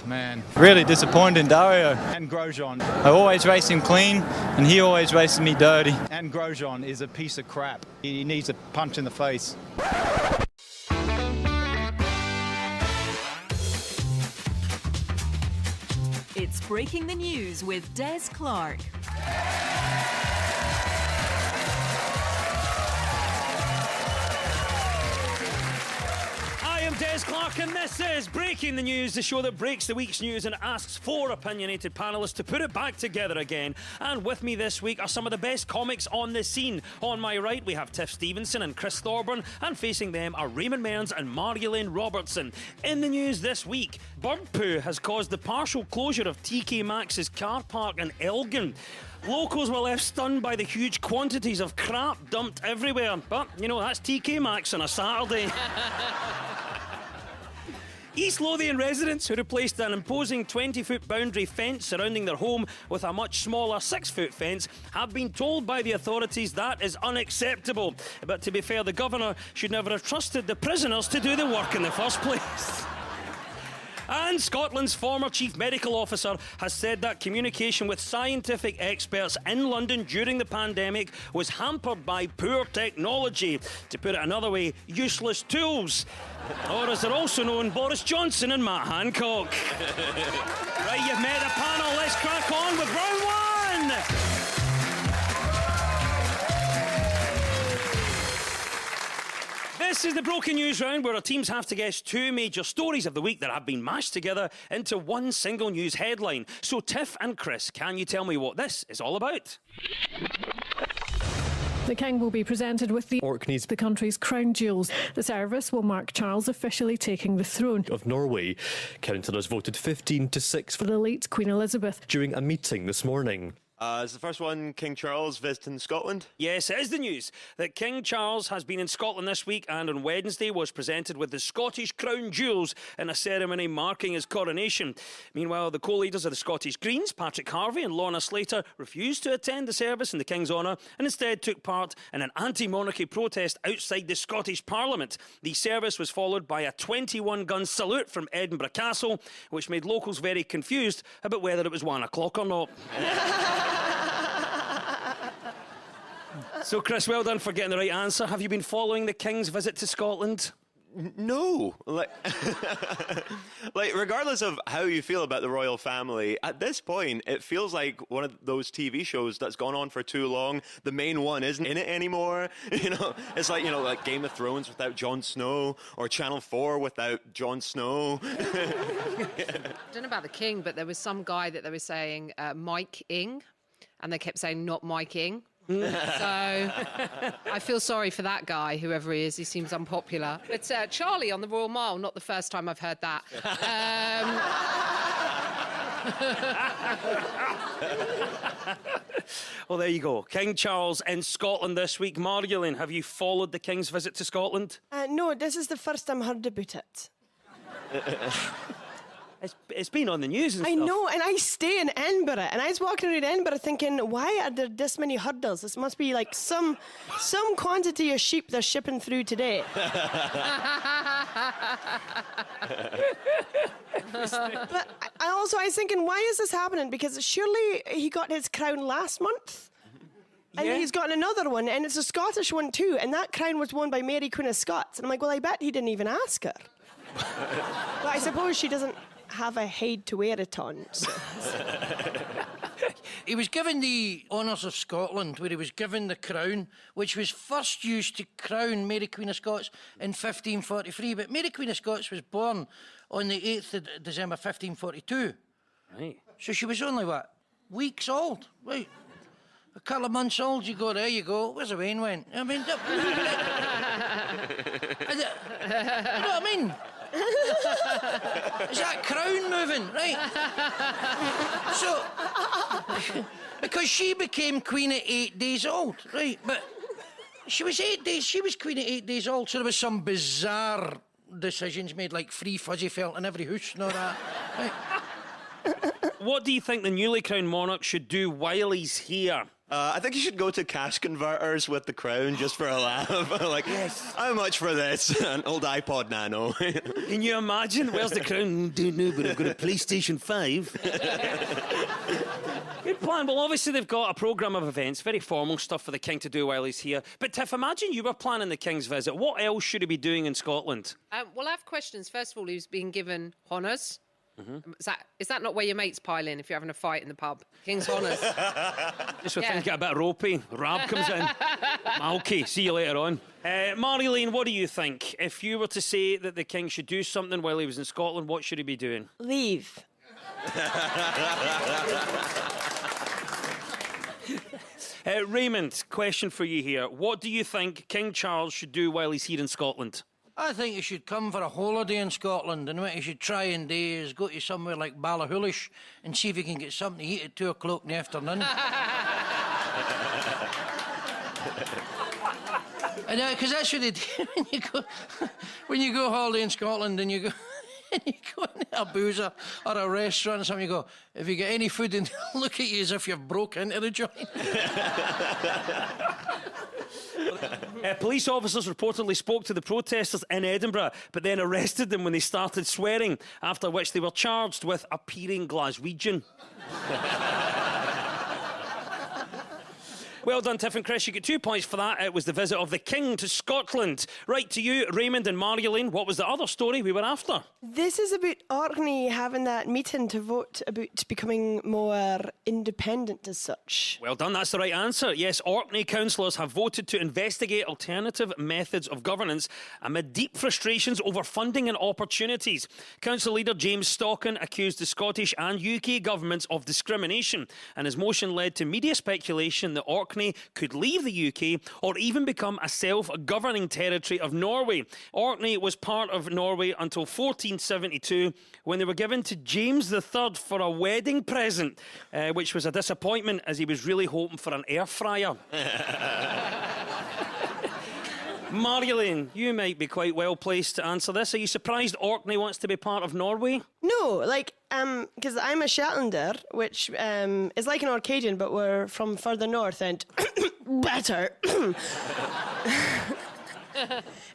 man, really disappointed in Dario and Grosjean. I always race him clean and he always races me dirty. And Grosjean is a piece of crap. He needs a punch in the face. It's Breaking the News with Des Clark. I am Des Clark and this is Breaking the News, the show that breaks the week's news and asks four opinionated panellists to put it back together again. And with me this week are some of the best comics on the scene. On my right we have Tiff Stevenson and Chris Thorburn, and facing them are Raymond Mearns and Marjolaine Robertson. In the news this week, bird poo has caused the partial closure of TK Maxx's car park in Elgin. Locals were left stunned by the huge quantities of crap dumped everywhere. But, you know, that's TK Maxx on a Saturday. East Lothian residents who replaced an imposing 20-foot boundary fence surrounding their home with a much smaller 6-foot fence have been told by the authorities that is unacceptable. But to be fair, the governor should never have trusted the prisoners to do the work in the first place. And Scotland's former chief medical officer has said that communication with scientific experts in London during the pandemic was hampered by poor technology. To put it another way, useless tools. Or as they're also known, Boris Johnson and Matt Hancock. Right, you've met the panel. Let's crack on with round one. This is the Broken News round, where our teams have to guess two major stories of the week that have been mashed together into one single news headline. So Tiff and Chris, can you tell me what this is all about? The King will be presented with the Orkneys, the country's crown jewels. The service will mark Charles officially taking the throne of Norway. Councillors voted 15-6 for the late Queen Elizabeth during a meeting this morning. Is the first one King Charles visiting Scotland? Yes, it is the news that King Charles has been in Scotland this week and on Wednesday was presented with the Scottish Crown Jewels in a ceremony marking his coronation. Meanwhile, the co-leaders of the Scottish Greens, Patrick Harvie and Lorna Slater, refused to attend the service in the King's honour and instead took part in an anti-monarchy protest outside the Scottish Parliament. The service was followed by a 21-gun salute from Edinburgh Castle, which made locals very confused about whether it was 1 o'clock or not. So, Chris, well done for getting the right answer. Have you been following the King's visit to Scotland? No. Like, regardless of how you feel about the royal family, at this point, it feels like one of those TV shows that's gone on for too long. The main one isn't in it anymore. You know, it's like, you know, like Game of Thrones without Jon Snow, or Channel 4 without Jon Snow. I don't know about the King, but there was some guy that they were saying Mike Ing, and they kept saying not Mike Ing. So I feel sorry for that guy, whoever he is. He seems unpopular. It's Charlie on the Royal Mile. Not the first time I've heard that. Well, there you go. King Charles in Scotland this week. Marjolaine, have you followed the King's visit to Scotland? No, this is the first time I heard about it. It's been on the news and I stuff. know, and I stay in Edinburgh, and I was walking around Edinburgh thinking, why are there this many hurdles? This must be like some quantity of sheep they're shipping through today. But I was thinking, why is this happening? Because surely he got his crown last month. And he's got another one, and it's a Scottish one too, and that crown was won by Mary, Queen of Scots. And I'm like, well, I bet he didn't even ask her. But I suppose she doesn't have a head to wear it on. So. He was given the honours of Scotland, where he was given the crown, which was first used to crown Mary Queen of Scots in 1543. But Mary Queen of Scots was born on the 8th of December 1542. Right. So she was only, what, weeks old? Right. A couple of months old, you go, there you go. Where's the rain went? I mean, you know what I mean? Is that crown moving? Right. So, because she became queen at 8 days old, right? But she was queen at 8 days old, so there was some bizarre decisions made, like free fuzzy felt in every house and all that. Right. What do you think the newly crowned monarch should do while he's here? I think you should go to cash converters with the crown just for a laugh. Like, how much for this? An old iPod Nano. Can you imagine? Where's the crown? Don't know, but I've got a PlayStation 5. Good plan. Well, obviously they've got a programme of events, very formal stuff for the King to do while he's here. But Tiff, imagine you were planning the King's visit. What else should he be doing in Scotland? Well, I have questions. First of all, he's been given honours. Is that not where your mates pile in if you're having a fight in the pub? King's honours. Just when things get a bit ropey, Rab comes in. Okay, see you later on. Marilyn, what do you think? If you were to say that the King should do something while he was in Scotland, what should he be doing? Leave. Raymond, question for you here. What do you think King Charles should do while he's here in Scotland? I think he should come for a holiday in Scotland, and what he should try and do is go to somewhere like Ballachulish and see if he can get something to eat at 2 o'clock in the afternoon. Because that's what they do when you go holiday in Scotland and you go... And you go into a boozer or a restaurant or something, you go, if you get any food, and look at you as if you've broke into the joint. Police officers reportedly spoke to the protesters in Edinburgh, but then arrested them when they started swearing, after which they were charged with appearing Glaswegian. Well done, Tiff and Chris. You get 2 points for that. It was the visit of the King to Scotland. Right to you, Raymond and Marilyn. What was the other story we were after? This is about Orkney having that meeting to vote about becoming more independent as such. Well done, that's the right answer. Yes, Orkney councillors have voted to investigate alternative methods of governance amid deep frustrations over funding and opportunities. Council leader James Stockan accused the Scottish and UK governments of discrimination, and his motion led to media speculation that Orkney could leave the UK or even become a self-governing territory of Norway. Orkney was part of Norway until 1472, when they were given to James III for a wedding present, which was a disappointment as he was really hoping for an air fryer. Marilyn, you might be quite well placed to answer this. Are you surprised Orkney wants to be part of Norway? No, because I'm a Shetlander, which is like an Orcadian, but we're from further north and better.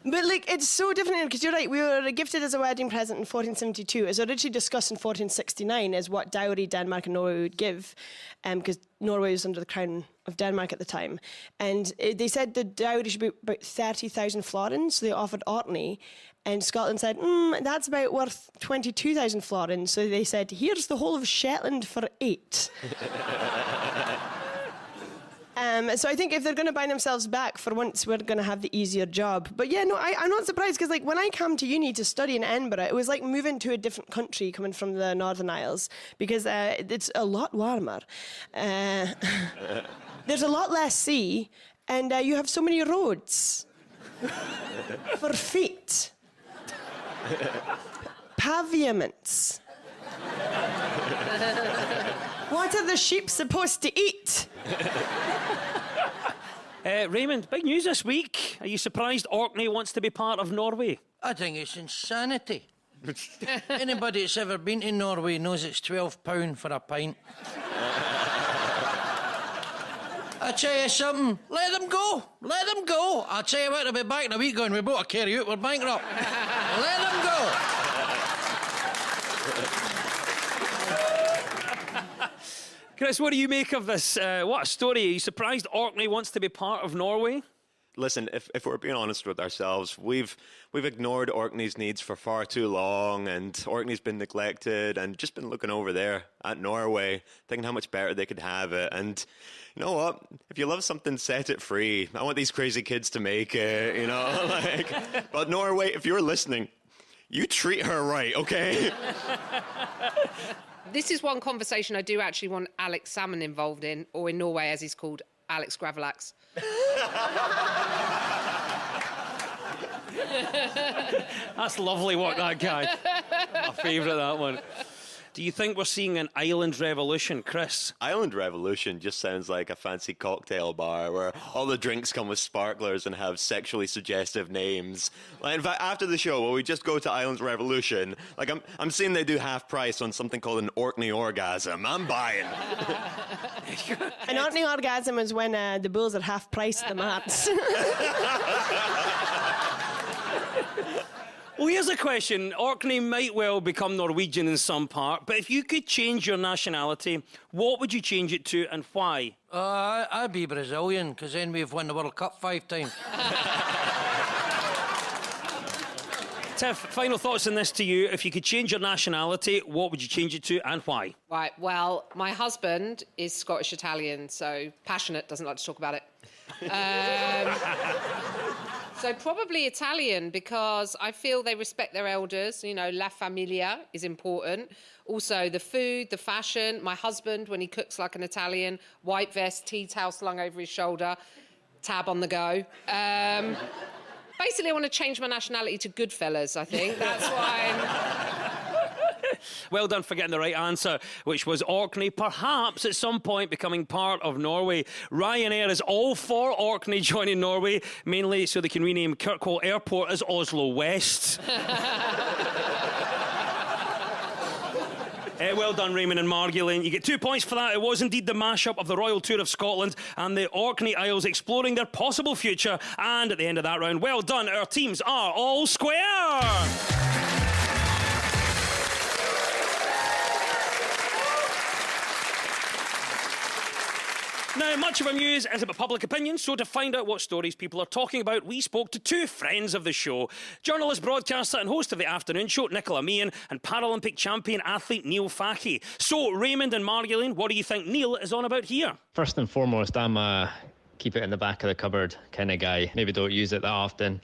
But it's so different, because you're right, we were gifted as a wedding present in 1472. It was originally discussed in 1469 as what dowry Denmark and Norway would give, because Norway was under the crown of Denmark at the time. And they said the dowry should be about 30,000 florins, so they offered Orkney. And Scotland said, that's about worth 22,000 florins. So they said, here's the whole of Shetland for 8. So I think if they're going to buy themselves back, for once, we're going to have the easier job. But yeah, no, I'm not surprised, because when I came to uni to study in Edinburgh, it was like moving to a different country coming from the Northern Isles, because it's a lot warmer. There's a lot less sea, and you have so many roads for feet. Pavements. What are the sheep supposed to eat? Raymond, big news this week. Are you surprised Orkney wants to be part of Norway? I think it's insanity. Anybody that's ever been to Norway knows it's £12 for a pint. I tell you something, let them go. Let them go. I'll tell you what, they'll be back in a week going, we bought a carry out, we're bankrupt. Let them go. Chris, what do you make of this? What a story. Are you surprised Orkney wants to be part of Norway? Listen, if we're being honest with ourselves, we've ignored Orkney's needs for far too long, and Orkney's been neglected, and just been looking over there at Norway, thinking how much better they could have it. And you know what? If you love something, set it free. I want these crazy kids to make it, you know? But Norway, if you're listening, you treat her right, okay? This is one conversation I do actually want Alex Salmon involved in, or in Norway, as he's called, Alex Gravelax. That's lovely work, that guy. My favourite, that one. Do you think we're seeing an island revolution, Chris? Island Revolution just sounds like a fancy cocktail bar where all the drinks come with sparklers and have sexually suggestive names. Like, in fact, after the show, will we just go to Island Revolution? Like, I'm seeing they do half price on something called an Orkney orgasm. I'm buying. An Orkney orgasm is when the bulls are half price at the mats. Well, here's a question. Orkney might well become Norwegian in some part, but if you could change your nationality, what would you change it to and why? I'd be Brazilian, because then we've won the World Cup 5 times. Tiff, final thoughts on this to you. If you could change your nationality, what would you change it to and why? Right, well, my husband is Scottish-Italian, so passionate, doesn't like to talk about it. So probably Italian, because I feel they respect their elders. You know, La Familia is important. Also, the food, the fashion. My husband, when he cooks like an Italian, white vest, tea towel slung over his shoulder, tab on the go. Basically, I want to change my nationality to Goodfellas, I think. That's why Well done for getting the right answer, which was Orkney, perhaps at some point becoming part of Norway. Ryanair is all for Orkney joining Norway, mainly so they can rename Kirkwall Airport as Oslo West. Well done, Raymond and Margolin. You get 2 points for that. It was indeed the mashup of the Royal Tour of Scotland and the Orkney Isles exploring their possible future. And at the end of that round, well done. Our teams are all square. Now, much of our news is about public opinion, so to find out what stories people are talking about, we spoke to two friends of the show. Journalist, broadcaster and host of the afternoon show, Nicola Meehan, and Paralympic champion athlete Neil Fahey. So, Raymond and Margolin, what do you think Neil is on about here? First and foremost, I'm a keep it in the back of the cupboard kind of guy. Maybe don't use it that often.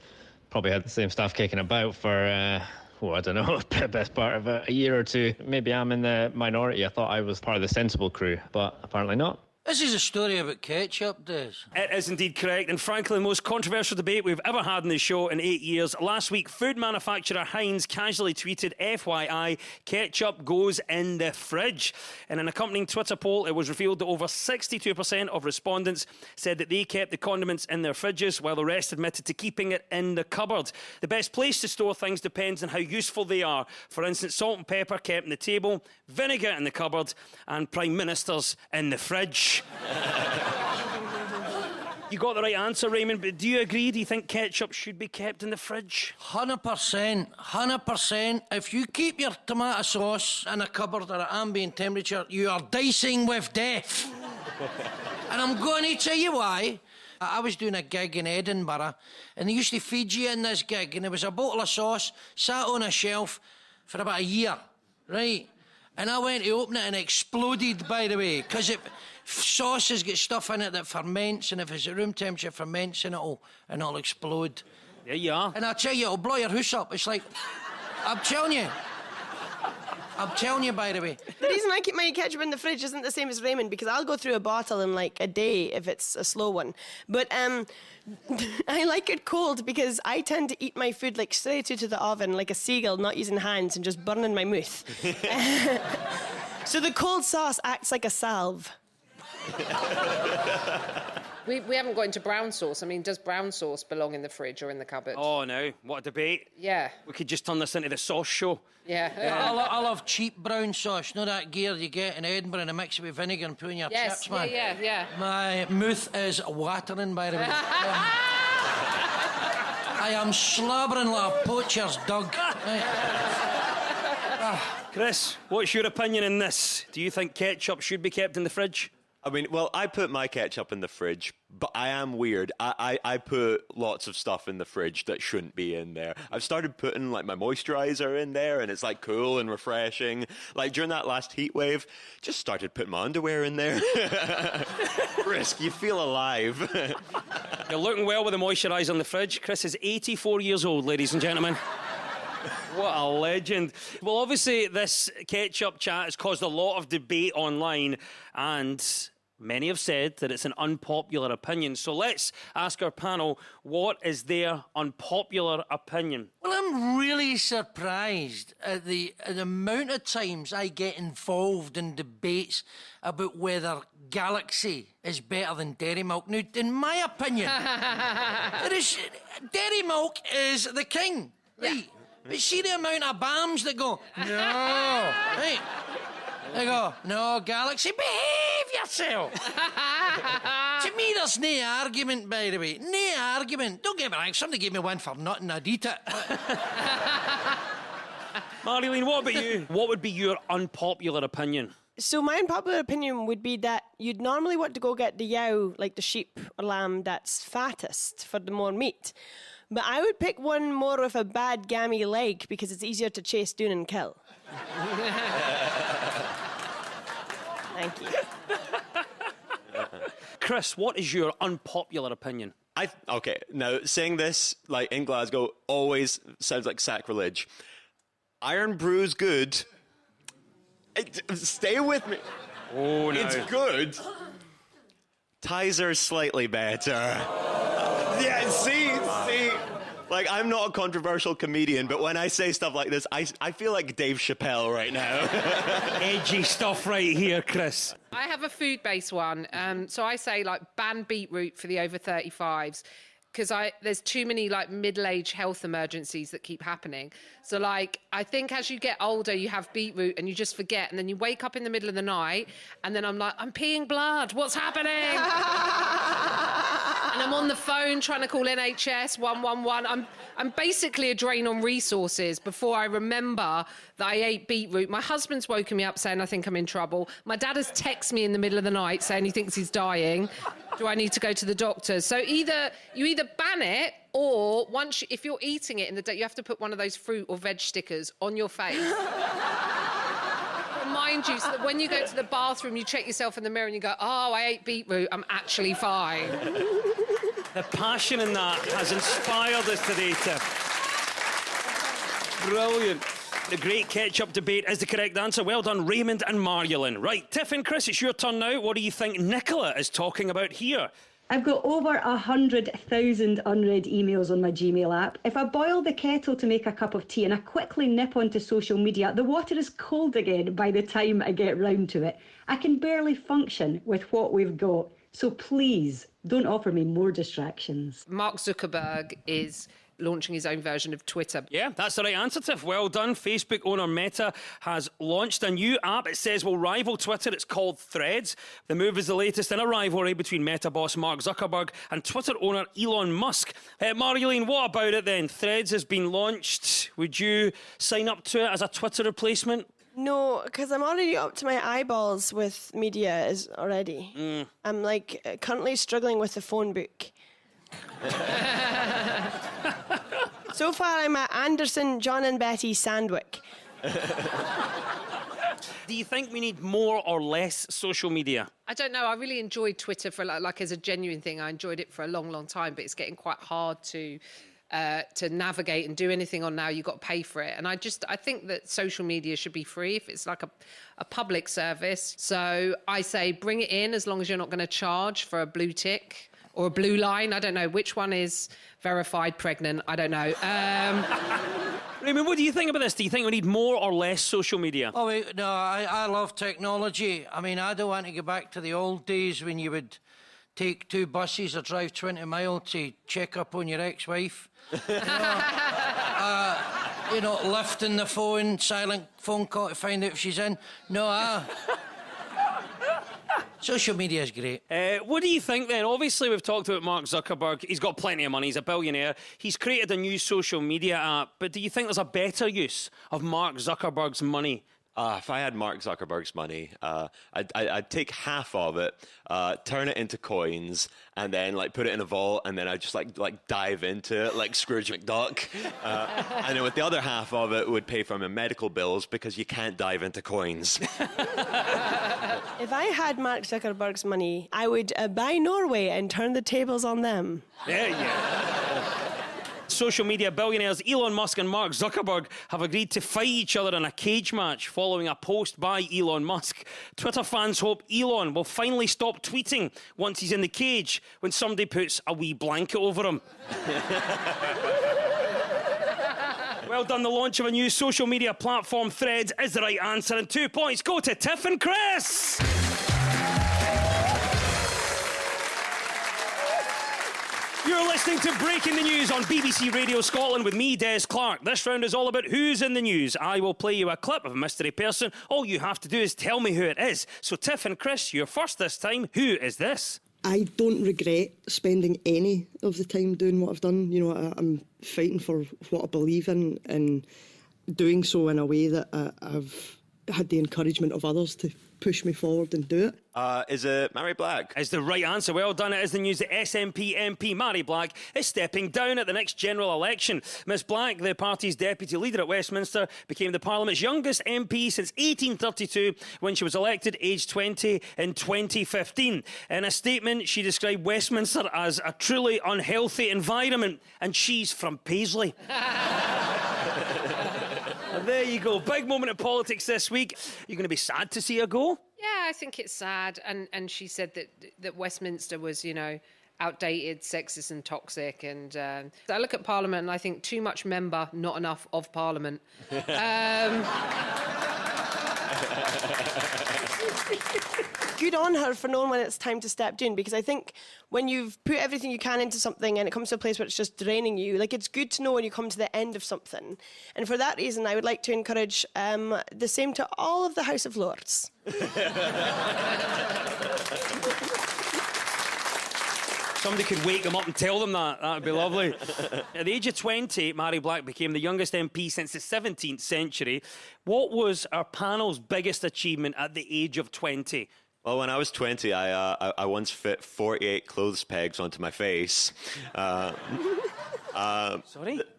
Probably had the same stuff kicking about for... I don't know, the best part of a year or two. Maybe I'm in the minority. I thought I was part of the sensible crew, but apparently not. This is a story about ketchup, Des. It is indeed correct, and frankly the most controversial debate we've ever had in the show in 8 years. Last week, food manufacturer Heinz casually tweeted, FYI, ketchup goes in the fridge. In an accompanying Twitter poll, it was revealed that over 62% of respondents said that they kept the condiments in their fridges, while the rest admitted to keeping it in the cupboard. The best place to store things depends on how useful they are. For instance, salt and pepper kept on the table, vinegar in the cupboard, and Prime Ministers in the fridge. You got the right answer, Raymond, but do you agree? Do you think ketchup should be kept in the fridge? 100%. 100%. If you keep your tomato sauce in a cupboard at ambient temperature, you are dicing with death. And I'm going to tell you why. I was doing a gig in Edinburgh, and they used to feed you in this gig, and there was a bottle of sauce sat on a shelf for about a year, right? And I went to open it and it exploded, by the way, because sauce has got stuff in it that ferments, and if it's at room temperature, ferments, and it'll explode. There you are. And I tell you, it'll blow your house up. It's like, I'm telling you, by the way. The reason I keep my ketchup in the fridge isn't the same as Raymond, because I'll go through a bottle in like a day if it's a slow one. But I like it cold because I tend to eat my food like straight into the oven like a seagull, not using hands and just burning my mouth. So the cold sauce acts like a salve. we haven't got into brown sauce. I mean, does brown sauce belong in the fridge or in the cupboard? Oh, no. What a debate. Yeah. We could just turn this into the sauce show. Yeah. I love cheap brown sauce. You know that gear you get in Edinburgh and mix it with vinegar and put in your chips, man? Yeah. My mouth is watering, by the way. I am slobbering like a poacher's dog. Chris, what's your opinion on this? Do you think ketchup should be kept in the fridge? I mean, well, I put my ketchup in the fridge, but I am weird. I put lots of stuff in the fridge that shouldn't be in there. I've started putting, like, my moisturiser in there, and it's, like, cool and refreshing. Like, during that last heat wave, just started putting my underwear in there. Risk, you feel alive. You're looking well with the moisturiser in the fridge. Chris is 84 years old, ladies and gentlemen. What a legend. Well, obviously, this ketchup chat has caused a lot of debate online, and Many have said that it's an unpopular opinion. So let's ask our panel, what is their unpopular opinion? Well, I'm really surprised at the amount of times I get involved in debates about whether Galaxy is better than Dairy Milk. Now, in my opinion, Dairy Milk is the king, right? But see the amount of BAMs that go, no, right? They go, no, Galaxy, behave yourself. To me, there's no argument, by the way. No argument. Don't get me wrong, if somebody gave me one for nothing, I'd eat it. Marilyn, what about you? What would be your unpopular opinion? So my unpopular opinion would be that you'd normally want to go get the yow, like the sheep or lamb that's fattest for the more meat. But I would pick one more with a bad gammy leg because it's easier to chase down and kill. Thank you. Chris, what is your unpopular opinion? Okay, now saying this, like in Glasgow, always sounds like sacrilege. Iron Brew's good. Stay with me. Oh, no. It's good. Tiser's slightly better. Yeah, see. Like, I'm not a controversial comedian, but when I say stuff like this, I feel like Dave Chappelle right now. Edgy stuff right here, Chris. I have a food-based one. So I say, like, ban beetroot for the over 35s. Because there's too many, like, middle-age health emergencies that keep happening. So, like, I think as you get older, you have beetroot and you just forget. And then you wake up in the middle of the night and then I'm like, I'm peeing blood. What's happening? And I'm on the phone trying to call NHS 111. I'm basically a drain on resources before I remember that I ate beetroot. My husband's woken me up saying I think I'm in trouble. My dad has texted me in the middle of the night saying he thinks he's dying. Do I need to go to the doctor? So you either ban it or if you're eating it in the day, you have to put one of those fruit or veg stickers on your face. Remind you so that when you go to the bathroom, you check yourself in the mirror and you go, oh, I ate beetroot, I'm actually fine. The passion in that has inspired us today, Tiff. Brilliant. The great ketchup debate is the correct answer. Well done, Raymond and Marilyn. Right, Tiff and Chris, it's your turn now. What do you think Nicola is talking about here? I've got over 100,000 unread emails on my Gmail app. If I boil the kettle to make a cup of tea and I quickly nip onto social media, the water is cold again by the time I get round to it. I can barely function with what we've got. So please, don't offer me more distractions. Mark Zuckerberg is launching his own version of Twitter. Yeah, that's the right answer, Tiff. Well done. Facebook owner Meta has launched a new app. It says will rival Twitter. It's called Threads. The move is the latest in a rivalry between Meta boss Mark Zuckerberg and Twitter owner Elon Musk. Marilyn, what about it then? Threads has been launched. Would you sign up to it as a Twitter replacement? No, because I'm already up to my eyeballs with media already. I'm currently struggling with the phone book. So far, I'm at Anderson, John and Betty Sandwick. Do you think we need more or less social media? I don't know. I really enjoyed Twitter for like as a genuine thing. I enjoyed it for a long, long time, but it's getting quite hard to navigate and do anything on now. You've got to pay for it. And I think that social media should be free if it's like a public service. So I say bring it in as long as you're not going to charge for a blue tick. Or a blue line. I don't know. Which one is verified pregnant? I don't know. Raymond, what do you think about this? Do you think we need more or less social media? Oh, wait, no, I love technology. I mean, I don't want to go back to the old days when you would take 2 buses or drive 20 miles to check up on your ex-wife. Lifting the phone, silent phone call to find out if she's in. No, social media is great. What do you think then? Obviously, we've talked about Mark Zuckerberg. He's got plenty of money. He's a billionaire. He's created a new social media app. But do you think there's a better use of Mark Zuckerberg's money? If I had Mark Zuckerberg's money, I'd take half of it, turn it into coins, and then put it in a vault, and then I'd just dive into it like Scrooge McDuck. And then with the other half of it would pay for my medical bills because you can't dive into coins. If I had Mark Zuckerberg's money, I would buy Norway and turn the tables on them. Yeah. social media billionaires Elon Musk and Mark Zuckerberg have agreed to fight each other in a cage match following a post by Elon Musk. Twitter fans hope Elon will finally stop tweeting once he's in the cage when somebody puts a wee blanket over him. Well done. The launch of a new social media platform, Threads, is the right answer, and 2 points go to Tiff and Chris. You're listening to Breaking the News on BBC Radio Scotland with me, Des Clark. This round is all about who's in the news. I will play you a clip of a mystery person. All you have to do is tell me who it is. So, Tiff and Chris, you're first this time. Who is this? I don't regret spending any of the time doing what I've done. You know, I'm fighting for what I believe in and doing so in a way that I've had the encouragement of others to push me forward and do it. Is it Mhairi Black? Is the right answer. Well done. It is the news that SNP MP Mhairi Black is stepping down at the next general election. Miss Black, the party's deputy leader at Westminster, became the Parliament's youngest MP since 1832 when she was elected aged 20 in 2015. In a statement, she described Westminster as a truly unhealthy environment, and she's from Paisley. There you go. Big moment of politics this week. You're going to be sad to see her go? Yeah, I think it's sad. And she said that Westminster was, you know, outdated, sexist and toxic. And I look at Parliament and I think too much member, not enough of Parliament. Good on her for knowing when it's time to step down, because I think when you've put everything you can into something and it comes to a place where it's just draining you, like, it's good to know when you come to the end of something. And for that reason, I would like to encourage the same to all of the House of Lords. Somebody could wake them up and tell them that. That would be lovely. At the age of 20, Mhairi Black became the youngest MP since the 17th century. What was our panel's biggest achievement at the age of 20? Well, when I was 20, I once fit 48 clothes pegs onto my face. Sorry?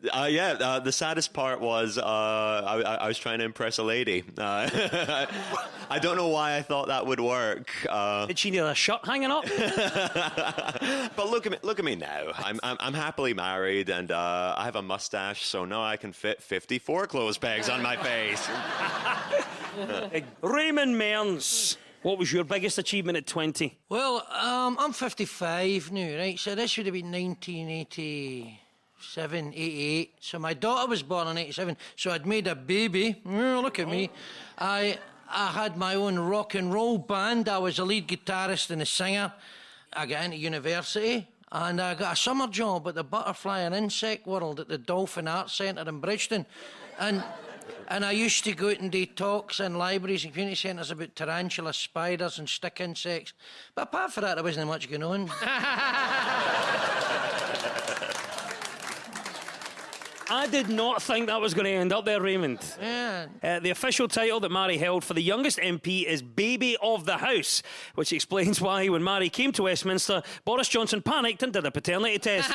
The saddest part was I was trying to impress a lady. I don't know why I thought that would work. Did she need a shirt hanging up? But look at me now. I'm happily married, and I have a mustache, so now I can fit 54 clothes pegs on my face. Raymond Mearns. What was your biggest achievement at 20? Well, I'm 55 now, right? So this would have been 1987, 88. So my daughter was born in 87, so I'd made a baby. Look at me. I had my own rock and roll band. I was a lead guitarist and a singer. I got into university, and I got a summer job at the Butterfly and Insect World at the Dolphin Arts Centre in Bridgeton. And I used to go out and do talks in libraries and community centres about tarantulas, spiders and stick insects. But apart from that, there wasn't much going on. I did not think that was going to end up there, Raymond. Yeah. The official title that Mhairi held for the youngest MP is Baby of the House, which explains why, when Mhairi came to Westminster, Boris Johnson panicked and did a paternity test.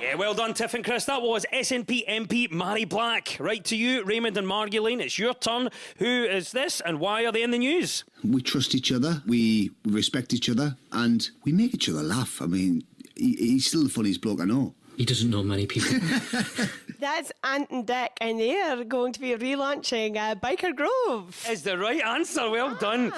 Yeah, well done, Tiff and Chris. That was SNP MP Mhairi Black. Right to you, Raymond and Margolene. It's your turn. Who is this and why are they in the news? We trust each other, we respect each other, and we make each other laugh. I mean, he's still the funniest bloke I know. He doesn't know many people. That's Ant and Dec, and they are going to be relaunching Biker Grove. Is the right answer. Well done.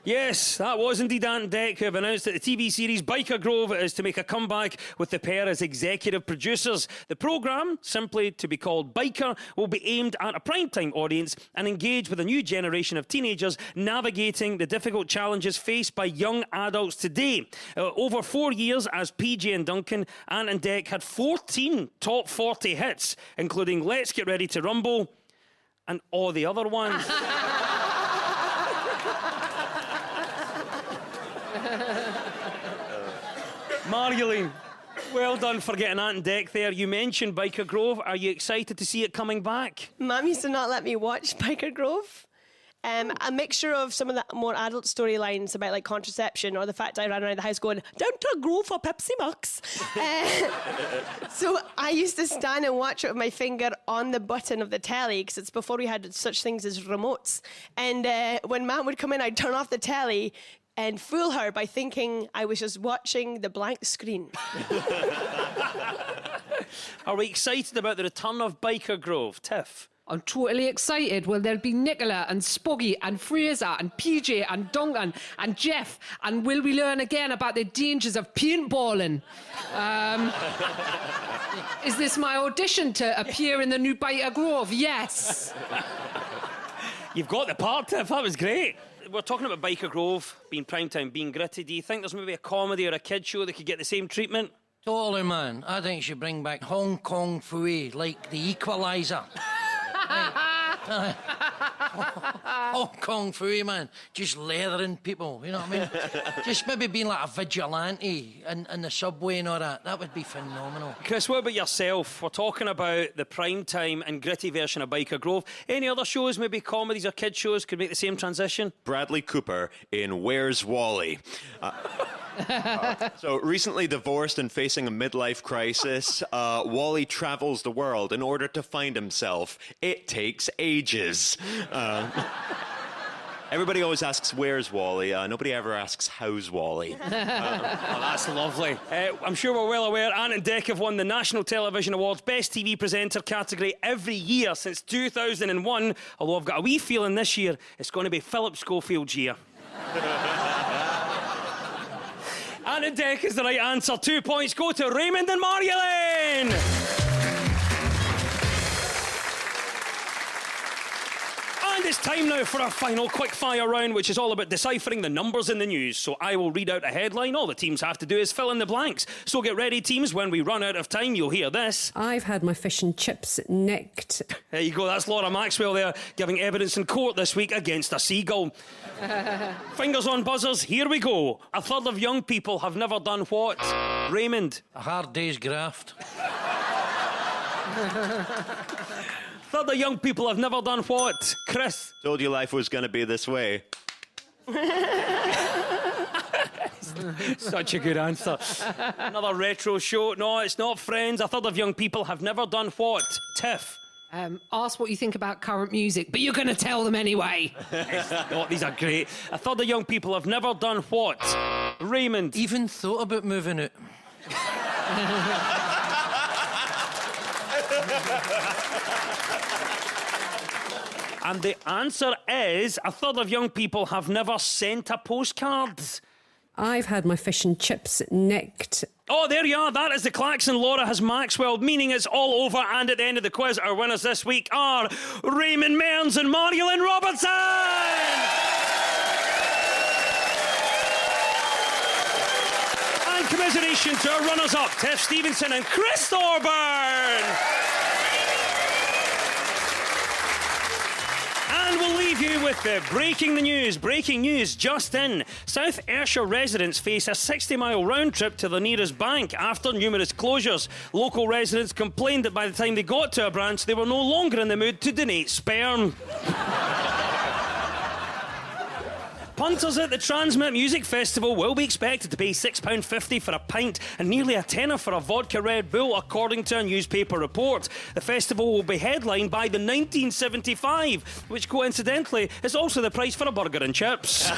Yes, that was indeed Ant and Dec who have announced that the TV series Biker Grove is to make a comeback with the pair as executive producers. The programme, simply to be called Biker, will be aimed at a primetime audience and engage with a new generation of teenagers navigating the difficult challenges faced by young adults today. Over 4 years as PJ and Duncan, Ant and Dec had 14 top 40 hits, including Let's Get Ready to Rumble and all the other ones. Margolene, well done for getting Ant and Dec there. You mentioned Biker Grove. Are you excited to see it coming back? Mum used to not let me watch Biker Grove. A mixture of some of the more adult storylines about like contraception, or the fact I ran around the house going, down to a Grove for Pepsi Max. So I used to stand and watch it with my finger on the button of the telly, because it's before we had such things as remotes. And when Mum would come in, I'd turn off the telly and fool her by thinking I was just watching the blank screen. Are we excited about the return of Biker Grove? Tiff? I'm totally excited. Well, there'll be Nicola and Spuggy and Fraser and PJ and Duncan and Jeff. And will we learn again about the dangers of paintballing? Is this my audition to appear in the new Biker Grove? Yes. You've got the part, Tiff. That was great. We're talking about Biker Grove being primetime, being gritty. Do you think there's maybe a comedy or a kid show that could get the same treatment? Totally, man. I think you should bring back Hong Kong Phooey, like the Equalizer. Hong Kong Phooey, man. Just leathering people, you know what I mean? Just maybe being like a vigilante in the subway and all that. That would be phenomenal. Chris, what about yourself? We're talking about the primetime and gritty version of Biker Grove. Any other shows, maybe comedies or kid shows, could make the same transition? Bradley Cooper in Where's Wally? So recently divorced and facing a midlife crisis, Wally travels the world in order to find himself. It takes ages. Everybody always asks, where's Wally? Nobody ever asks, how's Wally? Oh, that's lovely. I'm sure we're well aware Ant and Dec have won the National Television Awards Best TV Presenter category every year since 2001, although I've got a wee feeling this year it's going to be Philip Schofield's year. Ant and Dec is the right answer. 2 points go to Raymond and Marielyn. And it's time now for our final quickfire round, which is all about deciphering the numbers in the news. So I will read out a headline. All the teams have to do is fill in the blanks. So get ready, teams. When we run out of time, you'll hear this. I've had my fish and chips nicked. There you go. That's Laura Maxwell there, giving evidence in court this week against a seagull. Fingers on buzzers. Here we go. A third of young people have never done what? Raymond? A hard day's graft. Third of young people have never done what? Chris? Told you life was going to be this way. Such a good answer. Another retro show. No, it's not Friends. A third of young people have never done what? Tiff? Ask what you think about current music, but you're going to tell them anyway. Oh, these are great. A third of young people have never done what? Raymond? Even thought about moving out. And the answer is a third of young people have never sent a postcard. I've had my fish and chips nicked. Oh, there you are. That is the klaxon. Laura has Maxwell, meaning it's all over. And at the end of the quiz, our winners this week are Raymond Mearns and Marielyn Robertson. And commiseration to our runners-up, Tiff Stevenson and Chris Thorburn. And we'll leave you with the breaking news. Breaking news just in. South Ayrshire residents face a 60-mile round trip to the nearest bank after numerous closures. Local residents complained that by the time they got to a branch, they were no longer in the mood to donate sperm. Punters at the Transmit Music Festival will be expected to pay £6.50 for a pint and nearly a tenner for a vodka Red Bull, according to a newspaper report. The festival will be headlined by the 1975, which coincidentally is also the price for a burger and chips.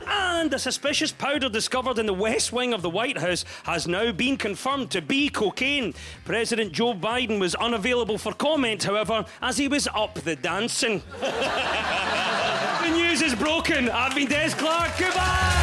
And a suspicious powder discovered in the West Wing of the White House has now been confirmed to be cocaine. President Joe Biden was unavailable for comment, however, as he was up the dancing. The news is broken. I've been Des Clark. Goodbye!